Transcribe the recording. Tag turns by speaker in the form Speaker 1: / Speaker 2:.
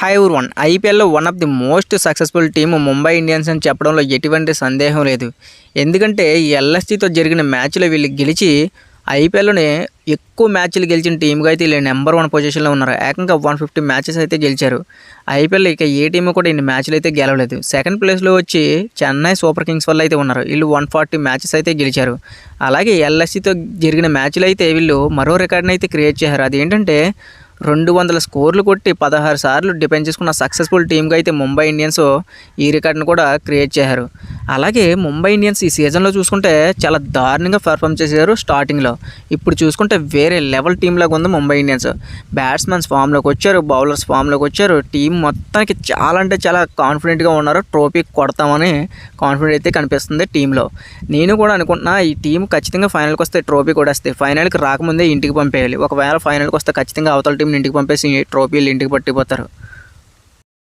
Speaker 1: Hi everyone. ఐపీఎల్‌లో one of the most successful team Mumbai Indians అని చెప్పడంలో ఎటువంటి సందేహం లేదు. ఎందుకంటే ఈ ఎల్ఎస్‌జీతో జరిగిన మ్యాచ్‌లో వీళ్ళు గెలిచి ఐపీఎల్‌లోనే ఎక్కువ మ్యాచ్‌లు గెలిచిన టీమ్‌గా అయితే వీళ్ళు నెంబర్ 1 పొజిషన్‌లో ఉన్నారు. ఏకంగా 150 మ్యాచెస్ అయితే గెలిచారు. ఐపీఎల్‌లో ఇక ఏ టీము కూడా ఇన్ని మ్యాచ్‌లు అయితే గెలవలేదు. సెకండ్ ప్లేస్‌లో వచ్చి చెన్నై సూపర్ కింగ్స్ వాళ్ళు అయితే ఉన్నారు. వీళ్ళు 140 మ్యాచెస్ అయితే గెలిచారు. అలాగే ఎల్ఎస్‌జీతో జరిగిన మ్యాచ్‌లో అయితే వీళ్ళు మరో రికార్డ్‌ని అయితే క్రియేట్ చేశారు. అదేంటంటే 200 స్కోర్లు కొట్టి 16 సార్లు డిఫెండ్ చేసుకున్న సక్సెస్ఫుల్ టీమ్గా అయితే ముంబై ఇండియన్స్ ఈ రికార్డును కూడా క్రియేట్ చేశారు. అలాగే ముంబై ఇండియన్స్ ఈ సీజన్లో చూసుకుంటే చాలా దారుణంగా పర్ఫామ్ చేశారు స్టార్టింగ్లో. ఇప్పుడు చూసుకుంటే వేరే లెవెల్ టీంలాగా ఉంది ముంబై ఇండియన్స్. బ్యాట్స్మెన్స్ ఫామ్లోకి వచ్చారు, బౌలర్స్ ఫామ్లోకి వచ్చారు. టీం మొత్తానికి చాలా అంటే చాలా కాన్ఫిడెంట్గా ఉన్నారు. ట్రోఫీ కొడతామని కాన్ఫిడెంట్ అయితే కనిపిస్తుంది టీంలో. నేను కూడా అనుకుంటున్నా ఈ టీం ఖచ్చితంగా ఫైనల్కి వస్తే ట్రోఫీ కూడా వస్తాయి. ఫైనల్కి రాకముందే ఇంటికి పంపేయాలి. ఒకవేళ ఫైనల్కి వస్తే ఖచ్చితంగా అవతల టీంని ఇంటికి పంపేసి ట్రోఫీలు ఇంటికి పట్టిపోతారు.